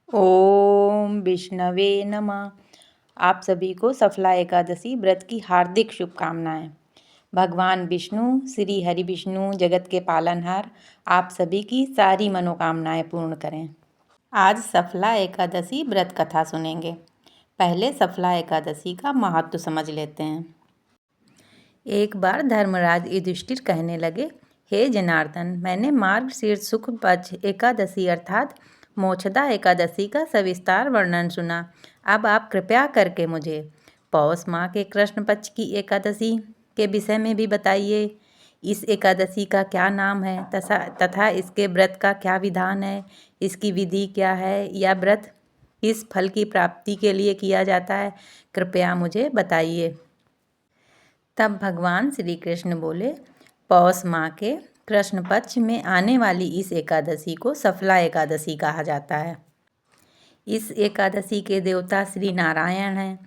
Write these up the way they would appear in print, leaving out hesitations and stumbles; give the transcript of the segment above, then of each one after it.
ओम विष्णवे नमः। आप सभी को सफला एकादशी व्रत की हार्दिक शुभकामनाएं। भगवान विष्णु श्री हरि विष्णु जगत के पालनहार आप सभी की सारी मनोकामनाएं पूर्ण करें। आज सफला एकादशी व्रत कथा सुनेंगे। पहले सफला एकादशी का महत्व समझ लेते हैं। एक बार धर्मराज युधिष्ठिर कहने लगे, हे जनार्दन, मैंने मार्गशीर्ष शुक्ल पक्ष एकादशी अर्थात मोक्षदा एकादशी का सविस्तार वर्णन सुना। अब आप कृपया करके मुझे पौष माह के कृष्ण पक्ष की एकादशी के विषय में भी बताइए। इस एकादशी का क्या नाम है तथा इसके व्रत का क्या विधान है, इसकी विधि क्या है, या व्रत किस फल की प्राप्ति के लिए किया जाता है, कृपया मुझे बताइए। तब भगवान श्री कृष्ण बोले, पौष माह के कृष्ण पक्ष में आने वाली इस एकादशी को सफला एकादशी कहा जाता है। इस एकादशी के देवता श्री नारायण हैं।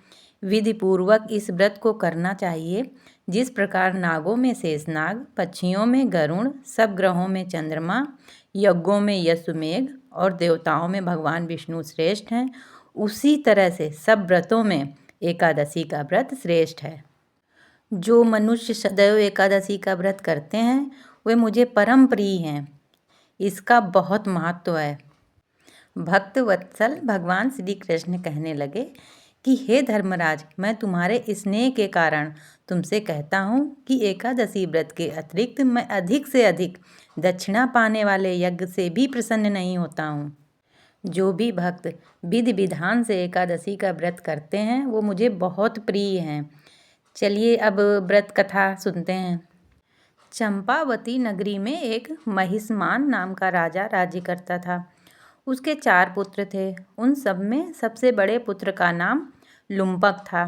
विधि पूर्वक इस व्रत को करना चाहिए। जिस प्रकार नागों में शेषनाग, पक्षियों में गरुड़, सब ग्रहों में चंद्रमा, यज्ञों में यशुमेघ और देवताओं में भगवान विष्णु श्रेष्ठ हैं, उसी तरह से सब व्रतों में एकादशी का व्रत श्रेष्ठ है। जो मनुष्य सदैव एकादशी का व्रत करते हैं वे मुझे परम प्रिय हैं। इसका बहुत महत्व है। भक्त वत्सल भगवान श्री कृष्ण कहने लगे कि हे धर्मराज, मैं तुम्हारे स्नेह के कारण तुमसे कहता हूँ कि एकादशी व्रत के अतिरिक्त मैं अधिक से अधिक दक्षिणा पाने वाले यज्ञ से भी प्रसन्न नहीं होता हूँ। जो भी भक्त विधि विधान से एकादशी का व्रत करते हैं वो मुझे बहुत प्रिय हैं। चलिए अब व्रत कथा सुनते हैं। चंपावती नगरी में एक महिष्मान नाम का राजा राज्य करता था। उसके 4 पुत्र थे। उन सब में सबसे बड़े पुत्र का नाम लुम्पक था।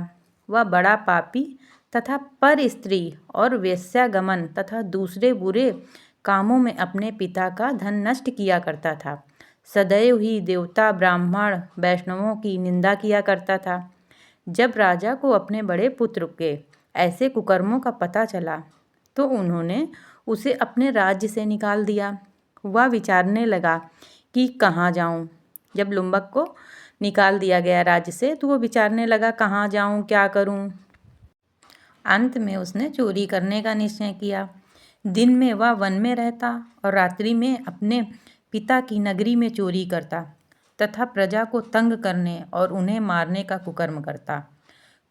वह बड़ा पापी तथा पर स्त्री और वेश्यागमन तथा दूसरे बुरे कामों में अपने पिता का धन नष्ट किया करता था। सदैव ही देवता, ब्राह्मण, वैष्णवों की निंदा किया करता था। जब राजा को अपने बड़े पुत्र के ऐसे कुकर्मों का पता चला तो उन्होंने उसे अपने राज्य से निकाल दिया। वह विचारने लगा कि कहाँ जाऊँ। जब लुम्बक को निकाल दिया गया राज्य से तो वो विचारने लगा, कहाँ जाऊँ, क्या करूँ। अंत में उसने चोरी करने का निश्चय किया। दिन में वह वन में रहता और रात्रि में अपने पिता की नगरी में चोरी करता तथा प्रजा को तंग करने और उन्हें मारने का कुकर्म करता।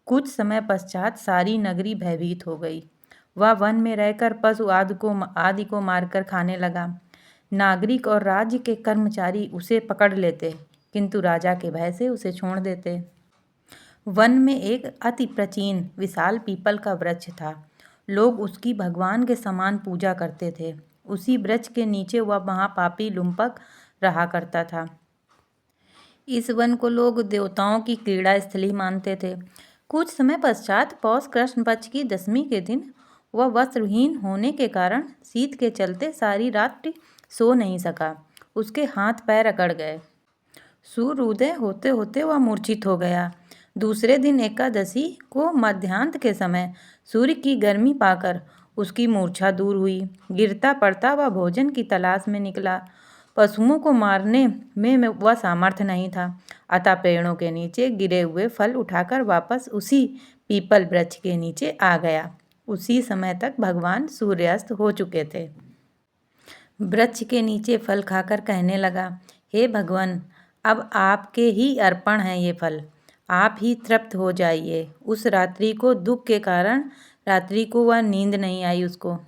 कुछ समय पश्चात सारी नगरी भयभीत हो गई। वह वन में रहकर पशु आदि को मारकर खाने लगा। नागरिक और राज्य के कर्मचारी उसे पकड़ लेते, किंतु राजा के भय से उसे छोड़ देते। वन में एक अति प्राचीन विशाल पीपल का वृक्ष था। लोग उसकी भगवान के समान पूजा करते थे। उसी वृक्ष के नीचे वह महापापी लुम्पक रहा करता था। इस वन को लोग देवताओं की क्रीड़ा स्थली मानते थे। कुछ समय पश्चात पौष कृष्ण पक्ष की 10वीं के दिन वह वस्त्रहीन होने के कारण शीत के चलते सारी रात्रि सो नहीं सका। उसके हाथ पैर अकड़ गए। सूर्योदय होते होते वह मूर्छित हो गया। दूसरे दिन एकादशी को मध्याह्न के समय सूर्य की गर्मी पाकर उसकी मूर्छा दूर हुई। गिरता पड़ता वह भोजन की तलाश में निकला। पशुओं को मारने में वह सामर्थ्य नहीं था, अतः पेड़ों के नीचे गिरे हुए फल उठाकर वापस उसी पीपल वृक्ष के नीचे आ गया। उसी समय तक भगवान सूर्यास्त हो चुके थे। वृक्ष के नीचे फल खाकर कहने लगा, हे भगवान, अब आपके ही अर्पण हैं ये फल, आप ही तृप्त हो जाइए। उस रात्रि को दुख के कारण रात्रि को वह नींद नहीं आई उसको।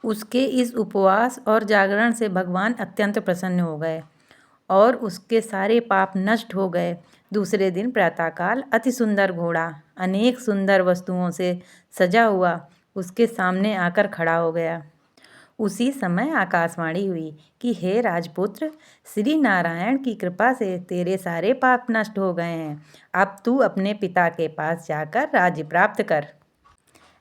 उसके इस उपवास और जागरण से भगवान अत्यंत प्रसन्न हो गए और उसके सारे पाप नष्ट हो गए। दूसरे दिन प्रातःकाल अति सुंदर घोड़ा अनेक सुंदर वस्तुओं से सजा हुआ उसके सामने आकर खड़ा हो गया। उसी समय आकाशवाणी हुई कि हे राजपुत्र, श्री नारायण की कृपा से तेरे सारे पाप नष्ट हो गए हैं। अब तू अपने पिता के पास जाकर राज्य प्राप्त कर।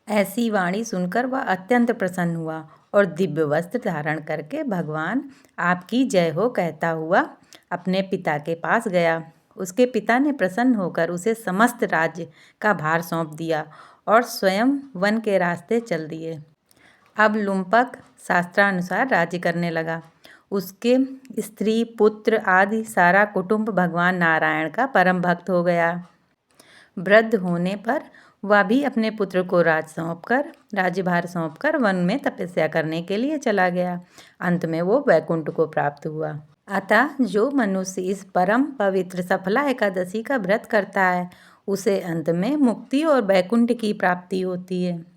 ऐसी वाणी सुनकर वह अत्यंत प्रसन्न हुआ और दिव्य वस्त्र धारण करके भगवान आपकी जय हो कहता हुआ अपने पिता के पास गया। उसके पिता ने प्रसन्न होकर उसे समस्त राज्य का भार सौंप दिया और स्वयं वन के रास्ते चल दिए। अब लुम्पक शास्त्रानुसार राज्य करने लगा। उसके स्त्री पुत्र आदि सारा कुटुंब भगवान नारायण का परम भक्त हो गया। वृद्ध होने पर वह भी अपने पुत्र को राज्यभार सौंपकर वन में तपस्या करने के लिए चला गया। अंत में वो वैकुंठ को प्राप्त हुआ। अतः जो मनुष्य इस परम पवित्र सफला एकादशी का व्रत करता है उसे अंत में मुक्ति और वैकुंठ की प्राप्ति होती है।